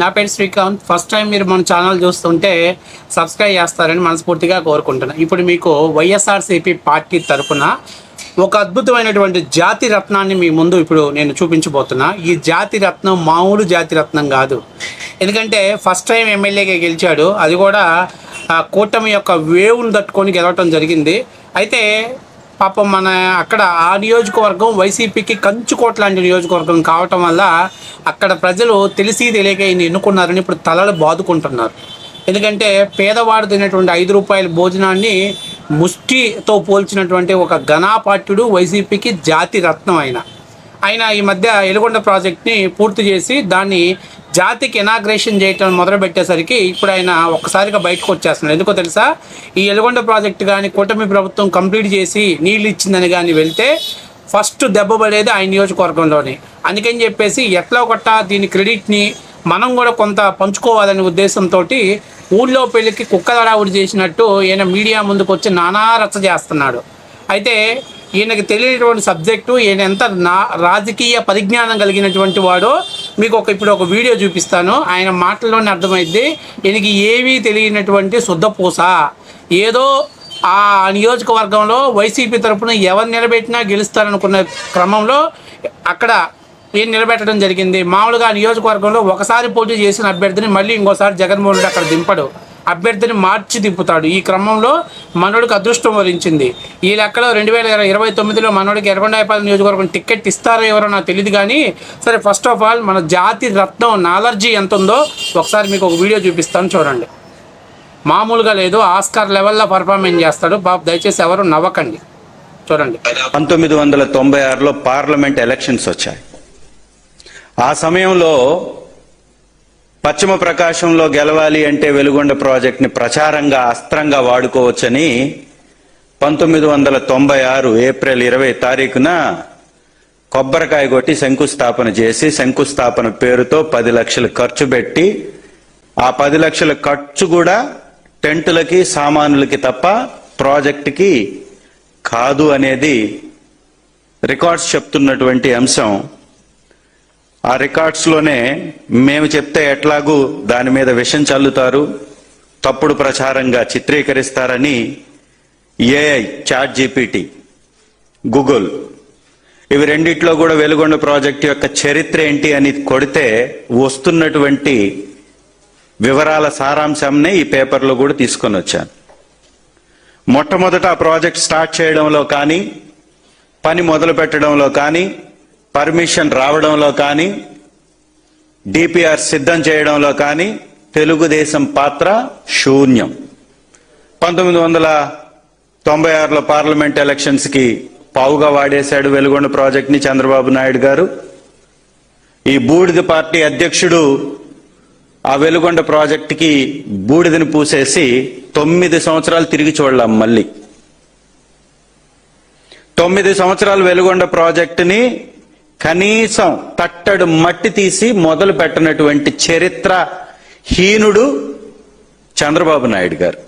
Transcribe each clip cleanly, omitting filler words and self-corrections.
నా పేరు Srikanth. First time మీరు మన ఛానల్ చూస్తుంటే సబ్స్క్రైబ్ చేస్తారని మనస్ఫూర్తిగా కోరుకుంటున్నాను. ఇప్పుడు మీకు వైఎస్ఆర్సీపీ పార్టీ తరఫున ఒక అద్భుతమైనటువంటి జాతి రత్నాన్ని మీ ముందు ఇప్పుడు నేను చూపించబోతున్నా. ఈ జాతి రత్నం మామూలు జాతి రత్నం కాదు. ఎందుకంటే ఫస్ట్ టైం ఎమ్మెల్యేగా గెలిచాడు, అది కూడా కూటమి యొక్క వేవును తట్టుకొని గెలవటం జరిగింది. అయితే పాపం మన అక్కడ ఆ నియోజకవర్గం వైసీపీకి కంచుకోట లాంటి నియోజకవర్గం కావటం వల్ల అక్కడ ప్రజలు తెలిసి తెలియక ఈయన ఎన్నుకున్నారని ఇప్పుడు తలలు బాదుకుంటున్నారు. ఎందుకంటే పేదవాడు తినేటువంటి 5 రూపాయల భోజనాన్ని ముష్టితో పోల్చినటువంటి ఒక ఘనాపాట్యుడు వైసీపీకి జాతి రత్నం ఆయన ఈ మధ్య ఎలుగొండ ప్రాజెక్ట్ని పూర్తి చేసి దాన్ని జాతికి ఇనాగ్రేషన్ చేయటం మొదలుపెట్టేసరికి ఇప్పుడు ఆయన ఒక్కసారిగా బయటకు వచ్చేస్తున్నాడు. ఎందుకో తెలుసా? ఈ ఎలుగొండ ప్రాజెక్టు కానీ కూటమి ప్రభుత్వం కంప్లీట్ చేసి నీళ్ళు ఇచ్చిందని కానీ వెళ్తే ఫస్ట్ దెబ్బ పడేది ఆయన నియోజకవర్గంలోనే. అందుకని చెప్పేసి ఎట్లా ఒకట దీని క్రెడిట్ని మనం కూడా కొంత పంచుకోవాలనే ఉద్దేశంతో ఊళ్ళో పెళ్ళికి కుక్కల రావుడు చేసినట్టు ఈయన మీడియా ముందుకు వచ్చి నానా రచ్చ చేస్తున్నాడు. అయితే ఈయనకి తెలియనటువంటి సబ్జెక్టు, ఈయన ఎంత రాజకీయ పరిజ్ఞానం కలిగినటువంటి వాడో మీకు ఇప్పుడు ఒక వీడియో చూపిస్తాను. ఆయన మాటల్లోనే అర్థమైద్ది. ఈయనకి ఏమీ తెలియనటువంటి శుద్ధపూస. ఏదో ఆ నియోజకవర్గంలో వైసీపీ తరఫున ఎవరు నిలబెట్టినా గెలుస్తారనుకున్న క్రమంలో అక్కడ ఏం నిలబెట్టడం జరిగింది. మామూలుగా నియోజకవర్గంలో ఒకసారి పోటీ చేసిన అభ్యర్థిని మళ్ళీ ఇంకోసారి జగన్మోహన్ రెడ్డి అక్కడ దింపడు, అభ్యర్థిని మార్చి దింపుతాడు. ఈ క్రమంలో మనోడికి అదృష్టం వరించింది. ఈ లెక్కలో 2029లో మనోడికి ఎర్రగొండపాలెం నియోజకవర్గం టికెట్ ఇస్తారో ఎవరో నాకు తెలియదు. కానీ సరే, ఫస్ట్ ఆఫ్ ఆల్ మన జాతి రత్నం నాలెడ్జీ ఎంత ఉందో ఒకసారి మీకు ఒక వీడియో చూపిస్తాను, చూడండి. మామూలుగా లేదు, ఆస్కార్ లెవెల్లో పర్ఫార్మెన్స్ చేస్తాడు బాబు. దయచేసి ఎవరు నవ్వకండి, చూడండి. 1996లో పార్లమెంట్ ఎలక్షన్స్ వచ్చాయి. ఆ సమయంలో పశ్చిమ ప్రకాశంలో గెలవాలి అంటే వెలుగొండ ప్రాజెక్ట్ని ప్రచారంగా అస్త్రంగా వాడుకోవచ్చని 1996 ఏప్రిల్ 20 తారీఖున కొబ్బరికాయ కొట్టి శంకుస్థాపన చేసి, శంకుస్థాపన పేరుతో 10 లక్షలు ఖర్చు పెట్టి, ఆ 10 లక్షల ఖర్చు కూడా టెంటులకి సామానులకి తప్ప ప్రాజెక్టుకి కాదు అనేది రికార్డ్స్ చెప్తున్నటువంటి అంశం. ఆ రికార్డ్స్లోనే మేము చెప్తే ఎట్లాగూ దాని మీద విషం చల్లుతారు, తప్పుడు ప్రచారంగా చిత్రీకరిస్తారని ఏఐ, చాట్ జీపీటీ, గూగుల్ ఇవి రెండిట్లో కూడా వెలుగొండ ప్రాజెక్టు యొక్క చరిత్ర ఏంటి అని కొడితే వస్తున్నటువంటి వివరాల సారాంశంనే ఈ పేపర్లో కూడా తీసుకొని వచ్చాను. మొట్టమొదట ఆ ప్రాజెక్ట్ స్టార్ట్ చేయడంలో కానీ, పని మొదలు పెట్టడంలో కానీ, పర్మిషన్ రావడంలో కానీ, డిపిఆర్ సిద్ధం చేయడంలో కానీ తెలుగుదేశం పాత్ర శూన్యం. 1996లో పార్లమెంట్ ఎలక్షన్స్కి పావుగా వాడేశాడు వెలుగొండ ప్రాజెక్ట్ని చంద్రబాబు నాయుడు గారు. ఈ బూడిద పార్టీ అధ్యక్షుడు ఆ వెలుగొండ ప్రాజెక్టుకి బూడిదని పూసేసి 9 సంవత్సరాలు తిరిగి చూడలేం. మళ్ళీ 9 సంవత్సరాలు వెలుగొండ ప్రాజెక్టుని కనీసం తట్టడు మట్టి తీసి మొదలు పెట్టినటువంటి చరిత్ర హీనుడు చంద్రబాబు నాయుడు గారు.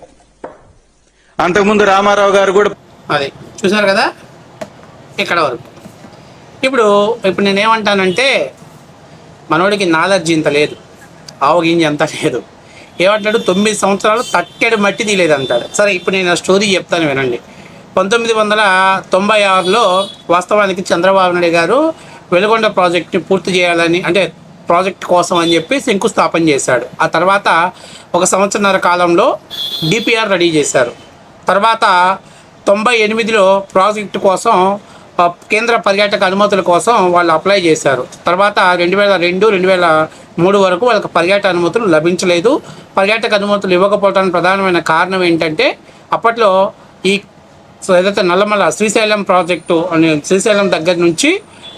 అంతకుముందు రామారావు గారు కూడా అది చూసారు కదా ఇక్కడ వరకు. ఇప్పుడు నేనేమంటానంటే, మనోడికి నాలెడ్జ్ ఇంత లేదు, ఆవగింజ అంత లేదు. ఏమంటాడు? 9 సంవత్సరాలు తట్టెడు మట్టి తీయలేదంటాడు. సరే, ఇప్పుడు నేను ఆ స్టోరీ చెప్తాను, వినండి. 1996లో వాస్తవానికి చంద్రబాబు నాయుడు గారు వెలుగొండ ప్రాజెక్ట్ని పూర్తి చేయాలని, అంటే ప్రాజెక్ట్ కోసం అని చెప్పి శంకుస్థాపన చేశాడు. ఆ తర్వాత 1 సంవత్సరన్నర కాలంలో డిపిఆర్ రెడీ చేశారు. తర్వాత 98లో ప్రాజెక్టు కోసం కేంద్ర పర్యాటక అనుమతుల కోసం వాళ్ళు అప్లై చేశారు. తర్వాత 2002, 2003 వరకు వాళ్ళకి పర్యాటక అనుమతులు లభించలేదు. పర్యాటక అనుమతులు ఇవ్వకపోవడానికి ప్రధానమైన కారణం ఏంటంటే, అప్పట్లో ఈ ఏదైతే నల్లమల శ్రీశైలం ప్రాజెక్టు అని, శ్రీశైలం దగ్గర నుంచి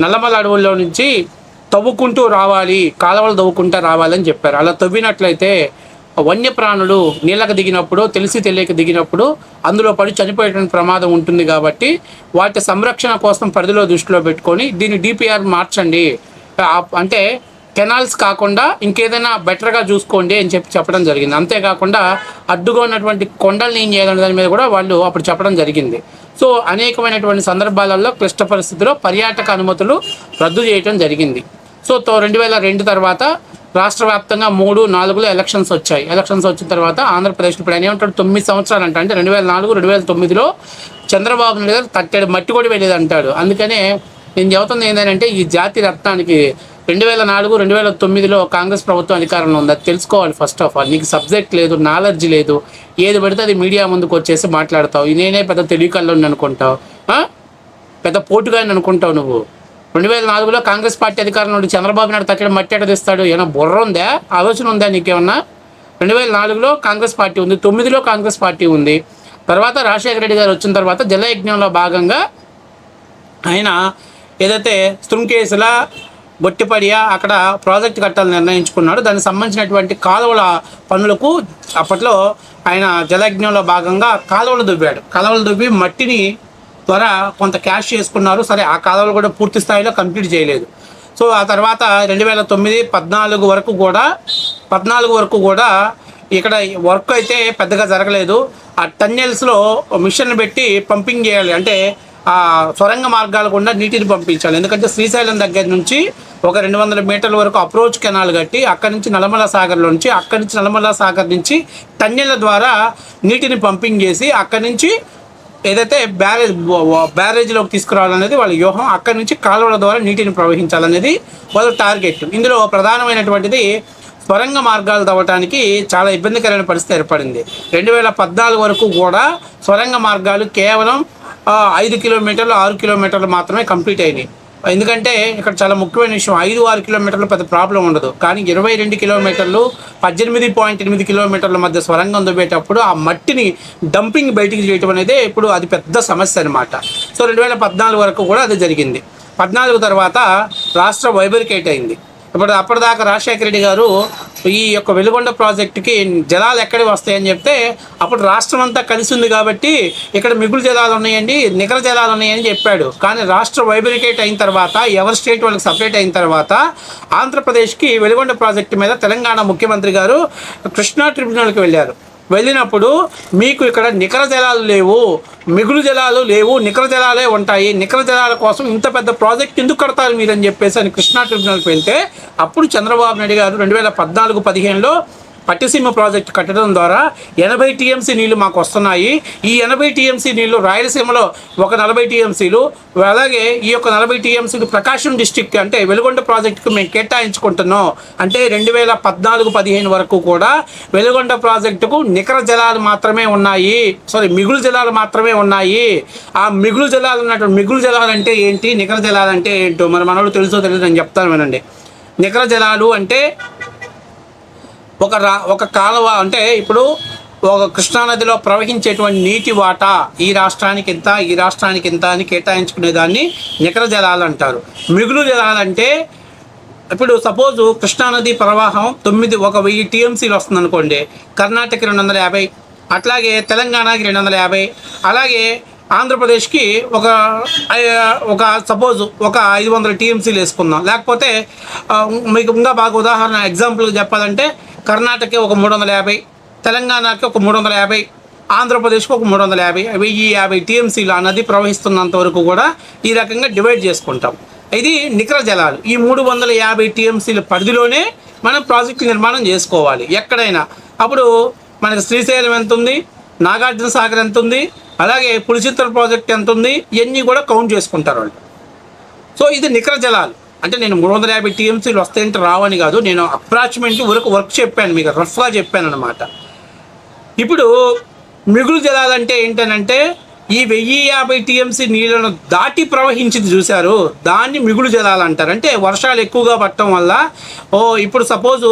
నల్లమల అడవుల్లో నుంచి తవ్వుకుంటూ రావాలి, కాలువలు తవ్వుకుంటూ రావాలని చెప్పారు. అలా తవ్వినట్లయితే వన్యప్రాణులు నీళ్ళకు దిగినప్పుడు, తెలిసి తెలియక దిగినప్పుడు అందులో పడి చనిపోయేటువంటి ప్రమాదం ఉంటుంది. కాబట్టి వాటి సంరక్షణ కోసం పరిధిలో దృష్టిలో పెట్టుకొని దీన్ని డిపిఆర్ మార్చండి, అంటే కెనాల్స్ కాకుండా ఇంకేదైనా బెటర్గా చూసుకోండి అని చెప్పడం జరిగింది. అంతేకాకుండా అడ్డుగా ఉన్నటువంటి కొండల్ని ఏం చేయాలనే దాని మీద కూడా వాళ్ళు అప్పుడు చెప్పడం జరిగింది. సో అనేకమైనటువంటి సందర్భాలలో క్లిష్ట పరిస్థితుల్లో పర్యాటక అనుమతులు రద్దు చేయడం జరిగింది. సో 2002 తర్వాత రాష్ట్ర వ్యాప్తంగా 3, 4లో ఎలక్షన్స్ వచ్చాయి. ఎలక్షన్స్ వచ్చిన తర్వాత ఆంధ్రప్రదేశ్ ఇప్పుడు ఆయన ఏమంటాడు 9 సంవత్సరాలు అంట. అంటే 2004, 2009లో చంద్రబాబు నాయుడు గారు తట్టెడు మట్టి కూడా వెళ్ళేది అంటాడు. అందుకనే నేను చెబుతుంది ఏంటంటే ఈ జాతి రత్నానికి 2004, 2009లో కాంగ్రెస్ ప్రభుత్వం అధికారంలో ఉంది. అది తెలుసుకోవాలి ఫస్ట్ ఆఫ్ ఆల్. నీకు సబ్జెక్ట్ లేదు, నాలెడ్జ్ లేదు, ఏది పడితే అది మీడియా ముందుకు వచ్చేసి మాట్లాడతావు. నేనే పెద్ద తెలివికల్లోని అనుకుంటావు, పెద్ద పోటుగాని అనుకుంటావు నువ్వు. 2004లో కాంగ్రెస్ పార్టీ అధికారంలో ఉండి చంద్రబాబు నాయుడు తట్టడం మట్టి ఎట్ట తెస్తాడు? ఏమైనా బుర్ర ఉందా, ఆలోచన ఉందా నీకేమన్నా? 2004లో కాంగ్రెస్ పార్టీ ఉంది, 9లో కాంగ్రెస్ పార్టీ ఉంది. తర్వాత రాజశేఖర రెడ్డి గారు వచ్చిన తర్వాత జలయజ్ఞంలో భాగంగా ఆయన ఏదైతే శృంకేశుల బొట్టిపడియా అక్కడ ప్రాజెక్ట్ కట్టాలని నిర్ణయించుకున్నాడు. దానికి సంబంధించినటువంటి కాలువల పనులకు అప్పట్లో ఆయన జలయజ్ఞంలో భాగంగా కాలువలు దువ్వాడు. కాలువలు దువ్వి మట్టిని ద్వారా కొంత క్యాష్ చేసుకున్నారు. సరే, ఆ కాలువలు కూడా పూర్తి స్థాయిలో కంప్లీట్ చేయలేదు. సో ఆ తర్వాత 2009, 14 వరకు కూడా ఇక్కడ వర్క్ అయితే పెద్దగా జరగలేదు. ఆ టన్నెల్స్లో మిషన్ పెట్టి పంపింగ్ చేయాలి, అంటే ఆ సొరంగ మార్గాలు గుండా నీటిని పంపించాలి. ఎందుకంటే శ్రీశైలం దగ్గర నుంచి ఒక 200 మీటర్ల వరకు అప్రోచ్ కెనాల్ కట్టి అక్కడి నుంచి నల్లమల సాగర్ నుంచి టన్నెల ద్వారా నీటిని పంపింగ్ చేసి అక్కడి నుంచి ఏదైతే బ్యారేజ్లోకి తీసుకురావాలనేది వాళ్ళ వ్యూహం. అక్కడి నుంచి కాలువల ద్వారా నీటిని ప్రవహించాలనేది వాళ్ళ టార్గెట్. ఇందులో ప్రధానమైనటువంటిది సొరంగ మార్గాలు తవ్వటానికి చాలా ఇబ్బందికరమైన పరిస్థితి ఏర్పడింది. 2014 వరకు కూడా సొరంగ మార్గాలు కేవలం 5 కిలోమీటర్లు, 6 కిలోమీటర్లు మాత్రమే కంప్లీట్ అయినాయి. ఎందుకంటే ఇక్కడ చాలా ముఖ్యమైన విషయం, 5-6 కిలోమీటర్లు పెద్ద ప్రాబ్లం ఉండదు. కానీ 22 కిలోమీటర్లు, 18.8 కిలోమీటర్ల మధ్య సొరంగం దువ్వేటప్పుడు ఆ మట్టిని డంపింగ్ బయటికి చేయటం అనేది ఇప్పుడు అది పెద్ద సమస్య అనమాట. సో 2014 వరకు కూడా అది జరిగింది. 14 తర్వాత రాష్ట్రం వైబరికేట్ అయింది. అప్పటిదాకా రాజశేఖర రెడ్డి గారు ఈ యొక్క వెలుగొండ ప్రాజెక్టుకి జలాలు ఎక్కడికి వస్తాయని చెప్తే అప్పుడు రాష్ట్రం అంతా కలిసి ఉంది కాబట్టి ఇక్కడ మిగులు జలాలు ఉన్నాయండి, నికర జలాలు ఉన్నాయని చెప్పాడు. కానీ రాష్ట్ర వైబరికేట్ అయిన తర్వాత, ఎవరి స్టేట్ వాళ్ళకి సపరేట్ అయిన తర్వాత ఆంధ్రప్రదేశ్కి వెలుగొండ ప్రాజెక్టు మీద తెలంగాణ ముఖ్యమంత్రి గారు కృష్ణా ట్రిబ్యునల్కి వెళ్ళినప్పుడు మీకు ఇక్కడ నికర జలాలు లేవు, మిగులు జలాలు లేవు, నికర జలాలే ఉంటాయి, నికర జలాల కోసం ఇంత పెద్ద ప్రాజెక్ట్ ఎందుకు కడతారు మీరు అని చెప్పేసి అని కృష్ణా ట్రిబ్యునల్కి వెళ్తే అప్పుడు చంద్రబాబు నాయుడు గారు 2014-15లో పట్టిసీమ ప్రాజెక్టు కట్టడం ద్వారా 80 టీఎంసీ నీళ్లు మాకు వస్తున్నాయి. ఈ 80 టీఎంసీ నీళ్లు రాయలసీమలో ఒక 40 టీఎంసీలు, అలాగే ఈ యొక్క 40 టీఎంసీలు ప్రకాశం డిస్టిక్ అంటే వెలుగొండ ప్రాజెక్టుకు మేము కేటాయించుకుంటున్నాం. అంటే 2014-15 వరకు కూడా వెలుగొండ ప్రాజెక్టుకు నికర జలాలు మాత్రమే ఉన్నాయి, మిగులు జలాలు మాత్రమే ఉన్నాయి. ఆ మిగులు జలాలు అంటే ఏంటి, నికర జలాలు అంటే ఏంటో మరి మనోళ్ళు తెలుసో తెలియదు నేను చెప్తాను వినండి. నికర జలాలు అంటే ఒక కాలువ, అంటే ఇప్పుడు ఒక కృష్ణానదిలో ప్రవహించేటువంటి నీటి వాటా ఈ రాష్ట్రానికి ఇంత అని కేటాయించుకునే దాన్ని నికర జలాలు అంటారు. మిగులు జలాలంటే ఇప్పుడు సపోజు కృష్ణానది ప్రవాహం 1000 టీఎంసీలు వస్తుంది అనుకోండి, కర్ణాటకకి 250, అట్లాగే తెలంగాణకి 250, అలాగే ఆంధ్రప్రదేశ్కి ఒక సపోజు ఒక 500 టీఎంసీలు వేసుకుందాం. లేకపోతే మీకు ఇంకా బాగా ఉదాహరణ ఎగ్జాంపుల్ చెప్పాలంటే కర్ణాటకకి ఒక 350, తెలంగాణకి ఒక 350, ఆంధ్రప్రదేశ్కి ఒక 350, 1050 టీఎంసీలు ఆ నది ప్రవహిస్తున్నంత వరకు కూడా ఈ రకంగా డివైడ్ చేసుకుంటాం. ఇది నికర జలాలు. ఈ 350 టీఎంసీల పరిధిలోనే మనం ప్రాజెక్టు నిర్మాణం చేసుకోవాలి ఎక్కడైనా. అప్పుడు మనకి శ్రీశైలం ఎంత ఉంది, నాగార్జున సాగర్ ఎంత ఉంది, అలాగే పులిచింతల ప్రాజెక్ట్ ఎంత ఉంది, ఇవన్నీ కూడా కౌంట్ చేసుకుంటారు వాళ్ళు. సో ఇది నికర జలాలు. అంటే నేను 350 టీఎంసీలు వస్తాయంటే రావని కాదు, నేను అప్రాక్సిమేట్లీ వర్క్ చెప్పాను, మీకు రఫ్గా చెప్పాను అనమాట. ఇప్పుడు మిగులు జలాలు అంటే ఏంటనంటే ఈ 1050 టీఎంసీ నీళ్ళను దాటి ప్రవహించింది చూశారు, దాన్ని మిగులు జలాలు అంటారు. అంటే వర్షాలు ఎక్కువగా పడటం వల్ల ఇప్పుడు సపోజు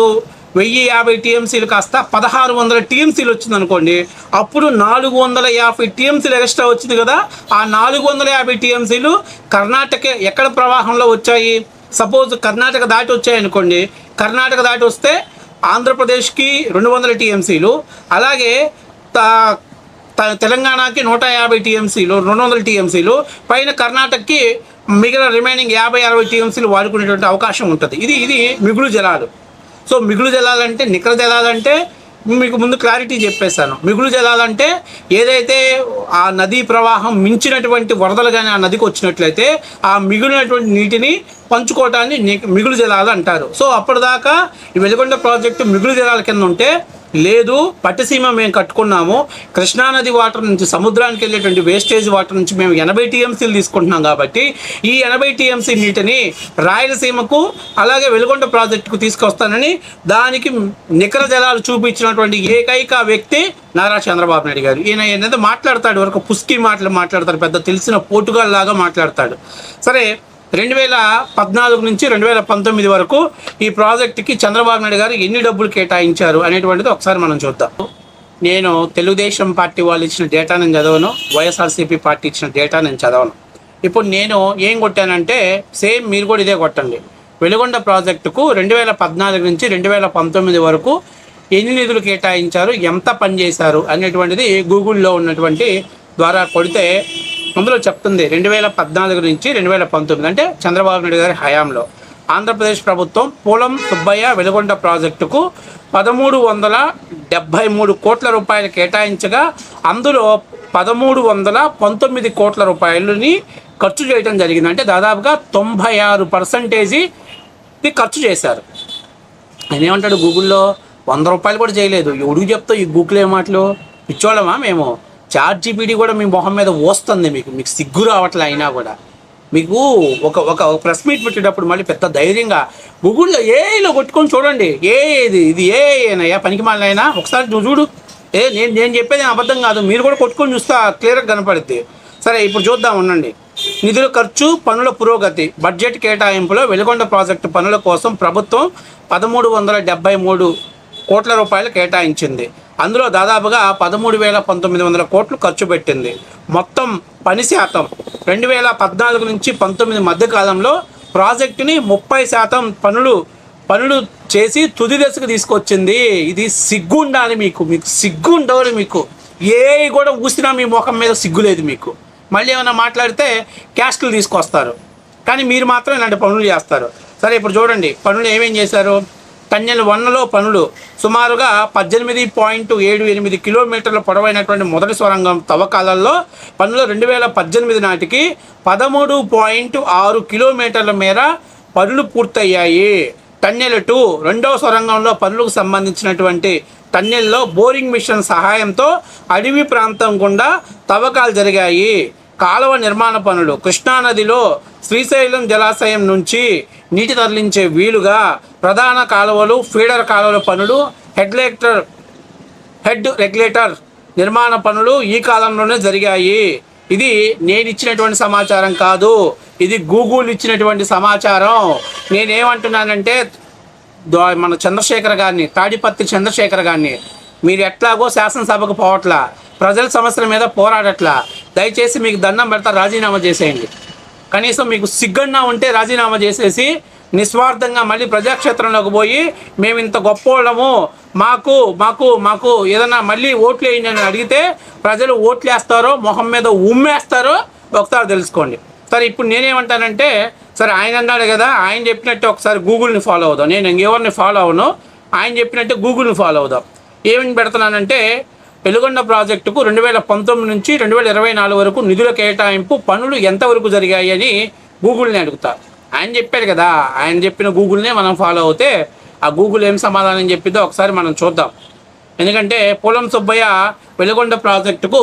1050 టీఎంసీలు కాస్త 1600 టీఎంసీలు వచ్చింది అనుకోండి, అప్పుడు 450 టీఎంసీలు ఎక్స్ట్రా వచ్చింది కదా. ఆ 450 టీఎంసీలు కర్ణాటక ఎక్కడ ప్రవాహంలో వచ్చాయి, సపోజ్ కర్ణాటక దాటి వచ్చాయనుకోండి, కర్ణాటక దాటి వస్తే ఆంధ్రప్రదేశ్కి 200 టీఎంసీలు, అలాగే తెలంగాణకి 150 టీఎంసీలు, 200 టీఎంసీలు, పైన కర్ణాటకకి మిగిలిన రిమైనింగ్ 50-60 టీఎంసీలు వాడుకునేటువంటి అవకాశం ఉంటుంది. ఇది మిగులు జలాలు. సో మిగులు జలాలంటే, నికర జలాలంటే మీకు ముందు క్లారిటీ చెప్పేశాను. మిగులు జలాలంటే ఏదైతే ఆ నదీ ప్రవాహం మించినటువంటి వరదలు కానీ ఆ నదికి వచ్చినట్లయితే ఆ మిగిలినటువంటి నీటిని పంచుకోవటాన్ని మిగులు జలాలు అంటారు. సో అప్పటిదాకా ఈ వెలుగొండ ప్రాజెక్టు మిగులు జలాల కింద ఉంటే, లేదు పట్టిసీమ మేము కట్టుకున్నాము, కృష్ణానది వాటర్ నుంచి సముద్రానికి వెళ్ళేటువంటి వేస్టేజ్ వాటర్ నుంచి మేము 80 టీఎంసీలు తీసుకుంటున్నాం కాబట్టి ఈ 80 టీఎంసీ నీటిని రాయలసీమకు అలాగే వెలుగొండ ప్రాజెక్టుకు తీసుకొస్తానని దానికి నికర జలాలు చూపించినటువంటి ఏకైక వ్యక్తి నారా చంద్రబాబు నాయుడు గారు. ఈయన ఏంటంటే మాట్లాడతాడు, వరకు పుస్కి మాటలు మాట్లాడతాడు, పెద్ద తెలిసిన పోటుగాల్ లాగా మాట్లాడతాడు. సరే, 2014 నుంచి 2019 వరకు ఈ ప్రాజెక్టుకి చంద్రబాబు నాయుడు గారు ఎన్ని డబ్బులు కేటాయించారు అనేటువంటిది ఒకసారి మనం చూద్దాం. నేను తెలుగుదేశం పార్టీ వాళ్ళు ఇచ్చిన డేటా నేను చదవను, వైఎస్ఆర్సీపీ పార్టీ ఇచ్చిన డేటా నేను చదవను. ఇప్పుడు నేను ఏం కొట్టానంటే సేమ్ మీరు కూడా ఇదే కొట్టండి. వెలుగొండ ప్రాజెక్టుకు 2014 నుంచి 2019 వరకు ఎన్ని నిధులు కేటాయించారు, ఎంత పని చేశారు అనేటువంటిది గూగుల్లో ఉన్నటువంటి ద్వారా కొడితే అందులో చెప్తుంది 2014 నుంచి 2019 అంటే చంద్రబాబు నాయుడు గారి హయాంలో ఆంధ్రప్రదేశ్ ప్రభుత్వం పోలం సుబ్బయ్య వెలుగొండ ప్రాజెక్టుకు 1373 కోట్ల రూపాయలు కేటాయించగా అందులో 1319 కోట్ల రూపాయలని ఖర్చు చేయడం జరిగింది. అంటే దాదాపుగా 96% ఖర్చు చేశారు. ఆయన ఏమంటాడు గూగుల్లో 100 రూపాయలు కూడా చేయలేదు. ఎవడికి చెప్తావు ఈ గూగుల్ ఏ మాటలు? పిచ్చోళ్ళమా మేము? ChatGPT కూడా మీ మొహం మీద వస్తుంది. మీకు సిగ్గు రావట్లే. అయినా కూడా మీకు ఒక ప్రెస్ మీట్ పెట్టేటప్పుడు మళ్ళీ పెద్ద ధైర్యంగా గూగుల్లో ఏఐలో కొట్టుకొని చూడండి. ఇది ఏఐనా పనికి మాలినైనా ఒకసారి నువ్వు చూడు. నేను చెప్పేది అబద్ధం కాదు, మీరు కూడా కొట్టుకొని చూస్తే క్లియర్గా కనపడుద్ది. సరే, ఇప్పుడు చూద్దాం ఉండండి. నిధుల ఖర్చు, పనుల పురోగతి, బడ్జెట్ కేటాయింపులో వెలుగొండ ప్రాజెక్టు పనుల కోసం ప్రభుత్వం 1373 కోట్ల రూపాయలు కేటాయించింది. అందులో దాదాపుగా 13,900 కోట్లు ఖర్చు పెట్టింది. మొత్తం పని శాతం 2014 నుంచి 19 మధ్య కాలంలో ప్రాజెక్టుని 30% పనులు చేసి తుది దశకు తీసుకొచ్చింది. ఇది సిగ్గు ఉండాలి మీకు సిగ్గు ఉండవాలి. మీకు ఏ కూడా ఊసినా మీ ముఖం మీద సిగ్గు లేదు మీకు. మళ్ళీ ఏమైనా మాట్లాడితే క్యాస్టులు తీసుకొస్తారు, కానీ మీరు మాత్రం ఇలాంటి పనులు చేస్తారు. సరే, ఇప్పుడు చూడండి పనులు ఏమేం చేశారు. టన్నెల్ 1లో పనులు సుమారుగా 18.78 కిలోమీటర్ల పొడవైనటువంటి మొదటి సొరంగం తవ్వకాలలో పనులు 2018 నాటికి 13.6 కిలోమీటర్ల మేర పనులు పూర్తయ్యాయి. టన్నెల్ 2 రెండవ సొరంగంలో పనులకు సంబంధించినటువంటి టన్నెల్లో బోరింగ్ మిషన్ సహాయంతో అడవి ప్రాంతం గుండా తవ్వకాలు జరిగాయి. కాలువ నిర్మాణ పనులు కృష్ణానదిలో శ్రీశైలం జలాశయం నుంచి నీటి తరలించే వీలుగా ప్రధాన కాలువలు, ఫీడర్ కాలువల పనులు, హెడ్ రెగ్యులేటర్ నిర్మాణ పనులు ఈ కాలంలోనే జరిగాయి. ఇది నేను ఇచ్చినటువంటి సమాచారం కాదు, ఇది గూగుల్ ఇచ్చినటువంటి సమాచారం. నేనేమంటున్నానంటే మన చంద్రశేఖర్ గారిని, తాడిపత్రి చంద్రశేఖర్ గారిని, మీరు ఎట్లాగో శాసనసభకు పోవట్లా, ప్రజల సమస్యల మీద పోరాడట్లా, దయచేసి మీకు దండం పెడతా రాజీనామా చేసేయండి. కనీసం మీకు సిగ్గన్నా ఉంటే రాజీనామా చేసేసి నిస్వార్థంగా మళ్ళీ ప్రజాక్షేత్రంలోకి పోయి మేము ఇంత గొప్పోళ్ళము, మాకు మాకు మాకు ఏదన్నా మళ్ళీ ఓట్లు వేయండి అని అడిగితే ప్రజలు ఓట్లు వేస్తారో మొహం మీద ఉమ్మేస్తారో ఒకసారి తెలుసుకోండి. సరే, ఇప్పుడు నేనేమంటానంటే సరే ఆయన అన్నాడు కదా, ఆయన చెప్పినట్టు ఒకసారి గూగుల్ని ఫాలో అవుదాం. నేను ఇంకెవరిని ఫాలో అవను, ఆయన చెప్పినట్టు గూగుల్ని ఫాలో అవుదాం. ఏమని పెడుతున్నానంటే వెలుగొండ ప్రాజెక్టుకు 2019 నుంచి 2024 వరకు నిధుల కేటాయింపు పనులు ఎంతవరకు జరిగాయి అని గూగుల్ని అడుగుతా. ఆయన చెప్పాడు కదా, ఆయన చెప్పిన గూగుల్నే మనం ఫాలో అవుతే ఆ గూగుల్ ఏం సమాధానం చెప్పిందో ఒకసారి మనం చూద్దాం. ఎందుకంటే పోలం సుబ్బయ్య వెలుగొండ ప్రాజెక్టుకు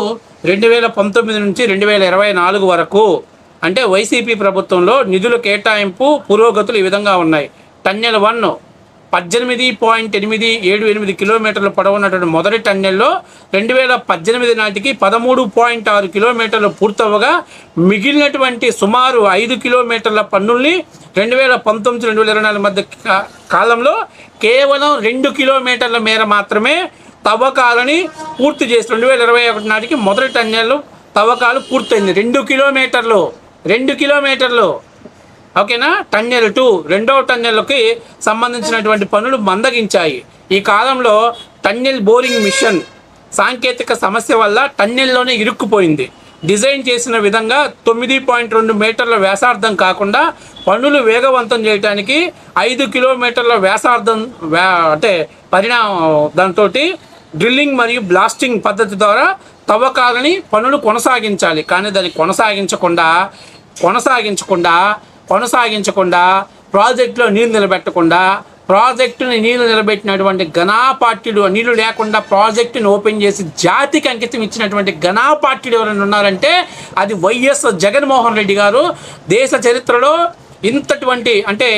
2019 నుంచి 2024 వరకు అంటే వైసీపీ ప్రభుత్వంలో నిధుల కేటాయింపు పురోగతులు ఈ విధంగా ఉన్నాయి. టన్నెల్ 1 18.878 కిలోమీటర్ల పొడవున్నటువంటి మొదటి టన్నెల్లో 2018 నాటికి 13.6 కిలోమీటర్లు పూర్తవగా మిగిలినటువంటి సుమారు 5 కిలోమీటర్ల పన్నుల్ని 2019-2024 మధ్య కాలంలో కేవలం 2 కిలోమీటర్ల మేర మాత్రమే తవ్వకాలని పూర్తి చేసి 2021 నాటికి మొదటి టన్నెల్ తవ్వకాలు పూర్తయింది. 2 కిలోమీటర్లు ఓకేనా. టన్నెల్ 2 రెండవ టన్నెల్కి సంబంధించినటువంటి పనులు మందగించాయి. ఈ కాలంలో టన్నెల్ బోరింగ్ మిషన్ సాంకేతిక సమస్య వల్ల టన్నెల్లోనే ఇరుక్కుపోయింది. డిజైన్ చేసిన విధంగా 9.2 మీటర్ల వ్యాసార్థం కాకుండా పనులు వేగవంతం చేయడానికి 5 కిలోమీటర్ల వ్యాసార్థం అంటే దాంతో డ్రిల్లింగ్ మరియు బ్లాస్టింగ్ పద్ధతి ద్వారా తవ్వకాలని పనులు కొనసాగించాలి. కానీ దాన్ని కొనసాగించకుండా ప్రాజెక్టులో నీళ్ళు నిలబెట్టకుండా, ప్రాజెక్టుని నీళ్లు నిలబెట్టినటువంటి ఘనా పార్టీలు, నీళ్లు లేకుండా ప్రాజెక్టుని ఓపెన్ చేసి జాతికి అంకితం ఇచ్చినటువంటి ఘనా పార్టీలు ఎవరైనా ఉన్నారంటే అది వైఎస్ జగన్మోహన్ రెడ్డి గారు. దేశ చరిత్రలో ఇంతటువంటి అంటే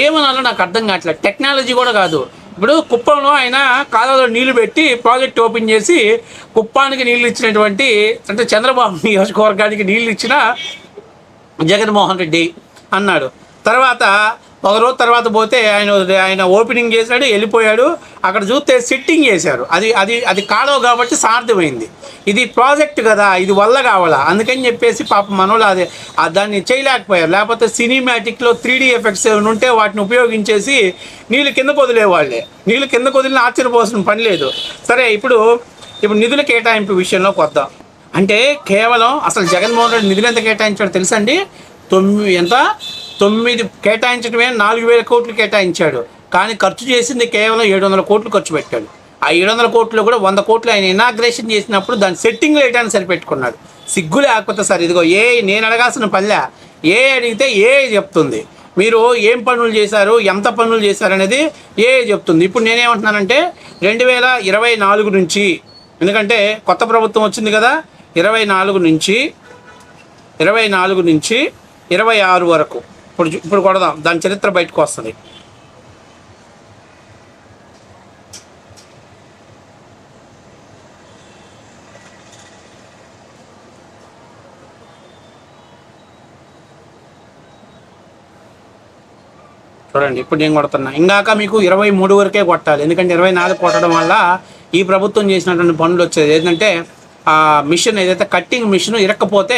ఏమనాలో నాకు అర్థం కావట్లేదు. టెక్నాలజీ కూడా కాదు. ఇప్పుడు కుప్పంలో ఆయన కాలంలో నీళ్లు పెట్టి ప్రాజెక్ట్ ఓపెన్ చేసి కుప్పానికి నీళ్ళు ఇచ్చినటువంటి, అంటే చంద్రబాబు నియోజకవర్గానికి నీళ్ళు ఇచ్చిన జగన్మోహన్ రెడ్డి అన్నాడు. తర్వాత ఒక రోజు తర్వాత పోతే ఆయన ఓపెనింగ్ చేశాడు, వెళ్ళిపోయాడు. అక్కడ చూస్తే సిట్టింగ్ చేశారు. అది కాలువ కాబట్టి సార్థమైంది. ఇది ప్రాజెక్ట్ కదా, ఇది వల్ల కావాలా, అందుకని చెప్పేసి పాప మనోళ్ళు దాన్ని చేయలేకపోయారు. లేకపోతే సినిమాటిక్లో 3D ఎఫెక్ట్స్ ఏమైనా ఉంటే వాటిని ఉపయోగించేసి నీళ్ళు కిందకు వదిలేవాళ్ళే. నీళ్ళు కిందకు వదిలిన ఆశ్చర్యపోవాల్సిన పని లేదు. సరే, ఇప్పుడు నిధుల కేటాయింపు విషయంలోకి వద్దాం. అంటే కేవలం అసలు జగన్మోహన్ రెడ్డి నిధులు ఎంత కేటాయించాడో తెలుసండి? 9 కేటాయించడమే 4,000 కోట్లు కేటాయించాడు. కానీ ఖర్చు చేసింది కేవలం 700 కోట్లు ఖర్చు పెట్టాడు. ఆ 700 కోట్లు కూడా 100 కోట్లు ఆయన ఇనాగ్రేషన్ చేసినప్పుడు దాన్ని సెట్టింగ్ వేయడానికి సరిపెట్టుకున్నాడు. సిగ్గు లేకపోతే సార్, ఇదిగో నేను అడగాల్సిన పనిలే, అడిగితే చెప్తుంది. మీరు ఏం పనులు చేశారు, ఎంత పనులు చేశారు అనేది చెప్తుంది. ఇప్పుడు నేనేమంటున్నానంటే 2024 నుంచి, ఎందుకంటే కొత్త ప్రభుత్వం వచ్చింది కదా, 24 నుంచి 26 వరకు ఇప్పుడు కొడదాం, దాని చరిత్ర బయటకు వస్తుంది. చూడండి, ఇప్పుడు నేను కొడుతున్నా. ఇందాక మీకు 23 వరకే కొట్టాలి, ఎందుకంటే 24 కొట్టడం వల్ల ఈ ప్రభుత్వం చేసినటువంటి పనులు వచ్చేది ఏంటంటే ఆ మిషన్ ఏదైతే కట్టింగ్ మిషన్ ఇరక్కపోతే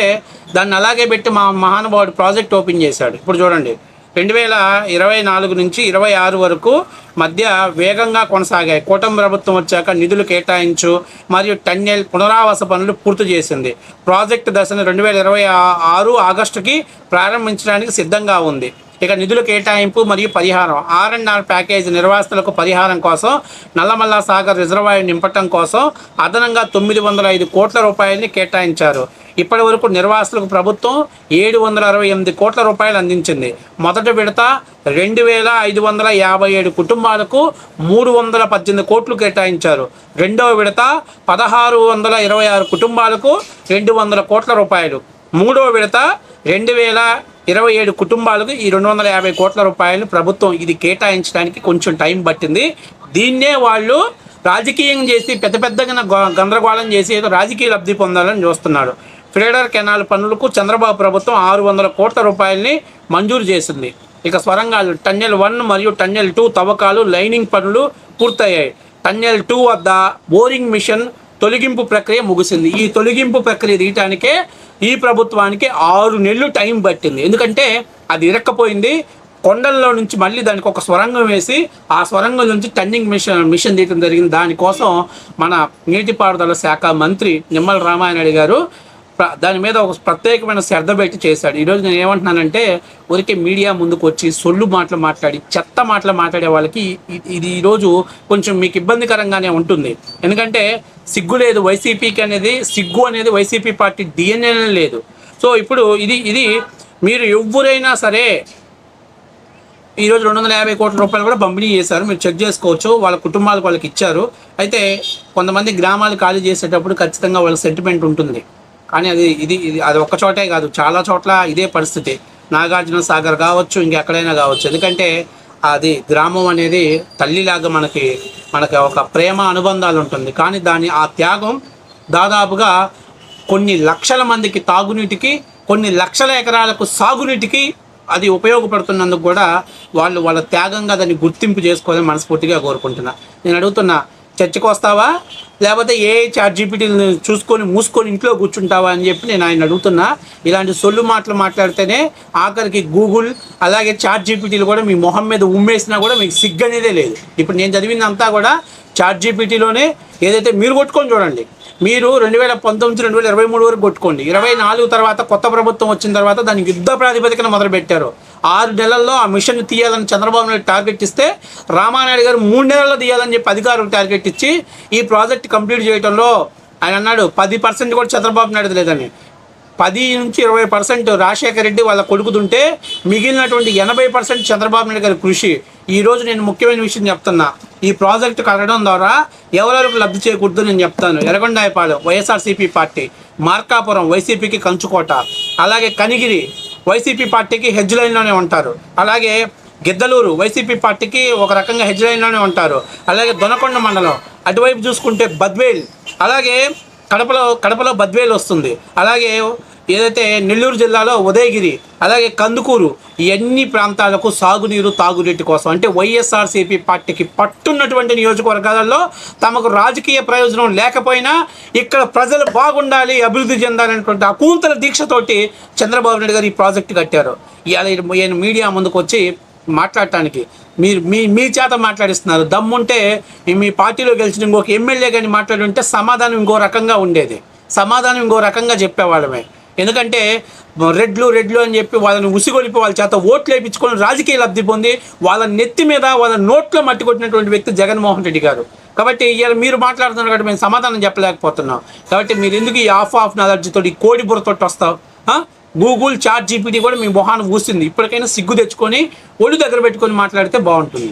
దాన్ని అలాగే పెట్టి మా మహానుభావుడు ప్రాజెక్ట్ ఓపెన్ చేశాడు. ఇప్పుడు చూడండి, 2024 నుంచి 26 వరకు మధ్య వేగంగా కొనసాగాయి. కూటమి ప్రభుత్వం వచ్చాక నిధులు కేటాయించు మరియు టన్నెల్ పునరావాస పనులు పూర్తి చేసింది. ప్రాజెక్టు దశను 2026 ఆగస్టుకి ప్రారంభించడానికి సిద్ధంగా ఉంది. ఇక నిధుల కేటాయింపు మరియు పరిహారం, R&R ప్యాకేజీ నిర్వాసితులకు పరిహారం కోసం నల్లమల్ల సాగర్ రిజర్వాయర్ నింపటం కోసం అదనంగా 905 కోట్ల రూపాయలని కేటాయించారు. ఇప్పటి వరకు నిర్వాసితులకు ప్రభుత్వం 768 కోట్ల రూపాయలు అందించింది. మొదటి విడత 2,557 కుటుంబాలకు 318 కోట్లు కేటాయించారు. రెండవ విడత 1,626 కుటుంబాలకు 200 కోట్ల రూపాయలు. మూడవ విడత 2,027 కుటుంబాలకు ఈ 250 కోట్ల రూపాయలు ప్రభుత్వం ఇది కేటాయించడానికి కొంచెం టైం పట్టింది. దీన్నే వాళ్ళు రాజకీయం చేసి పెద్దగా గందరగోళం చేసి ఏదో రాజకీయ లబ్ధి పొందాలని చూస్తున్నాడు. ఫీడర్ కెనాల్ పనులకు చంద్రబాబు ప్రభుత్వం 600 కోట్ల రూపాయలని మంజూరు చేసింది. ఇక స్వరంగాలు టన్నెల్ 1 మరియు టన్నెల్ 2 తవ్వకాలు, లైనింగ్ పనులు పూర్తయ్యాయి. టన్నెల్ 2 వద్ద బోరింగ్ మిషన్ తొలగింపు ప్రక్రియ ముగిసింది. ఈ తొలగింపు ప్రక్రియ తీయటానికే ఈ ప్రభుత్వానికి 6 నెలలు టైం పట్టింది. ఎందుకంటే అది ఇరక్కపోయింది. కొండల్లో నుంచి మళ్ళీ దానికి ఒక స్వరంగం వేసి ఆ స్వరంగం నుంచి టన్నింగ్ మిషన్ తీయడం జరిగింది. దానికోసం మన నీటిపారుదల శాఖ మంత్రి నిమ్మల రామానాయుడు గారు దాని మీద ఒక ప్రత్యేకమైన శ్రద్ధ పెట్టి చేశాడు. ఈరోజు నేను ఏమంటున్నానంటే, ఊరికే మీడియా ముందుకు వచ్చి సొల్లు మాటలు మాట్లాడి చెత్త మాటలు మాట్లాడే వాళ్ళకి ఇది ఈరోజు కొంచెం మీకు ఇబ్బందికరంగానే ఉంటుంది. ఎందుకంటే సిగ్గు లేదు వైసీపీకి అనేది, సిగ్గు అనేది వైసీపీ పార్టీ డిఎన్ఏనే లేదు. సో ఇప్పుడు ఇది మీరు ఎవరైనా సరే ఈరోజు 250 కోట్ల రూపాయలు కూడా పంపిణీ చేశారు, మీరు చెక్ చేసుకోవచ్చు. వాళ్ళ కుటుంబాలకు వాళ్ళకి ఇచ్చారు. అయితే కొంతమంది గ్రామాలు ఖాళీ చేసేటప్పుడు ఖచ్చితంగా వాళ్ళ సెంటిమెంట్ ఉంటుంది. కానీ అది ఒక్క చోటే కాదు, చాలా చోట్ల ఇదే పరిస్థితి. నాగార్జున సాగర్ కావచ్చు, ఇంకెక్కడైనా కావచ్చు. ఎందుకంటే అది గ్రామం అనేది తల్లిలాగా మనకి ఒక ప్రేమ అనుబంధాలు ఉంటుంది. కానీ ఆ త్యాగం దాదాపుగా కొన్ని లక్షల మందికి తాగునీటికి, కొన్ని లక్షల ఎకరాలకు సాగునీటికి అది ఉపయోగపడుతున్నందుకు కూడా వాళ్ళ త్యాగంగా దాన్ని గుర్తింపు చేసుకోవాలని మనస్ఫూర్తిగా కోరుకుంటున్నా. నేను అడుగుతున్నా, చర్చకు వస్తావా లేకపోతే ChatGPTని చూసుకొని మూసుకొని ఇంట్లో కూర్చుంటావా అని చెప్పి నేను ఆయన అడుగుతున్నా. ఇలాంటి సొల్లు మాటలు మాట్లాడితేనే ఆఖరికి గూగుల్ అలాగే ChatGPTలు కూడా మీ మొహం మీద ఉమ్మేసినా కూడా మీకు సిగ్గు అనేదే లేదు. ఇప్పుడు నేను చదివిందంతా కూడా ChatGPTలోనే. ఏదైతే మీరు కొట్టుకొని చూడండి, మీరు 2019 2023 వరకు కొట్టుకోండి. 24 తర్వాత కొత్త ప్రభుత్వం వచ్చిన తర్వాత దానికి యుద్ధ ప్రాతిపదికన మొదలుపెట్టారు. 6 నెలల్లో ఆ మిషన్ తీయాలని చంద్రబాబు నాయుడు టార్గెట్ ఇస్తే రామానాయుడు గారు 3 నెలల్లో తీయాలని చెప్పి అధికారులకు టార్గెట్ ఇచ్చి ఈ ప్రాజెక్ట్ కంప్లీట్ చేయడంలో ఆయన అన్నాడు 10% కూడా చంద్రబాబు నాయుడు లేదని. 10 నుంచి 20% రాజశేఖర రెడ్డి వాళ్ళ కొడుకుతుంటే మిగిలినటువంటి 80% చంద్రబాబు నాయుడు గారి కృషి. ఈరోజు నేను ముఖ్యమైన విషయం చెప్తున్నా, ఈ ప్రాజెక్టు కట్టడం ద్వారా ఎవరెవరికి లబ్ధి చేకూడదు నేను చెప్తాను. ఎర్రగొండాయపాలెం వైఎస్ఆర్సీపీ పార్టీ, మార్కాపురం వైసీపీకి కంచుకోట, అలాగే కనిగిరి వైసీపీ పార్టీకి హెడ్జ్ లైన్లోనే ఉంటారు, అలాగే గిద్దలూరు వైసీపీ పార్టీకి ఒక రకంగా హెడ్జ్ లైన్లోనే ఉంటారు, అలాగే దొనకొండ మండలం అటువైపు చూసుకుంటే బద్వేల్, అలాగే కడపలో బద్వేల్ వస్తుంది, అలాగే ఏదైతే నెల్లూరు జిల్లాలో ఉదయగిరి, అలాగే కందుకూరు, ఇవన్నీ ప్రాంతాలకు సాగునీరు తాగునీటి కోసం అంటే వైఎస్ఆర్సీపీ పార్టీకి పట్టున్నటువంటి నియోజకవర్గాలలో తమకు రాజకీయ ప్రయోజనం లేకపోయినా ఇక్కడ ప్రజలు బాగుండాలి, అభివృద్ధి చెందాలనేటువంటి అకూంతల దీక్షతోటి చంద్రబాబు నాయుడు గారు ఈ ప్రాజెక్టు కట్టారు. ఇవాళ మీడియా ముందుకు వచ్చి మాట్లాడటానికి మీరు మీ చేత మాట్లాడిస్తున్నారు. దమ్ముంటే మీ పార్టీలో గెలిచిన ఇంకొక ఎమ్మెల్యే కానీ మాట్లాడుంటే సమాధానం ఇంకో రకంగా ఉండేది, సమాధానం ఇంకో రకంగా చెప్పేవాళ్ళమే. ఎందుకంటే రెడ్లు అని చెప్పి వాళ్ళని ఉసిగొలిపి వాళ్ళ చేత ఓట్లు వేయించుకొని రాజకీయ లబ్ధి పొంది వాళ్ళ నెత్తి మీద వాళ్ళ నోట్లో మట్టి కొట్టినటువంటి వ్యక్తి జగన్మోహన్ రెడ్డి గారు. కాబట్టి ఇవాళ మీరు మాట్లాడుతున్నారు కాబట్టి మేము సమాధానం చెప్పలేకపోతున్నాం. కాబట్టి మీరు ఎందుకు ఈ ఆఫ్ నాలెడ్జ్తో ఈ కోడి బుర్రతోటి వస్తావు? గూగుల్ చాట్ జీపీటీ కూడా మీ మొహాన్ని ఊసింది. ఇప్పటికైనా సిగ్గు తెచ్చుకొని ఒళ్ళు దగ్గర పెట్టుకొని మాట్లాడితే బాగుంటుంది.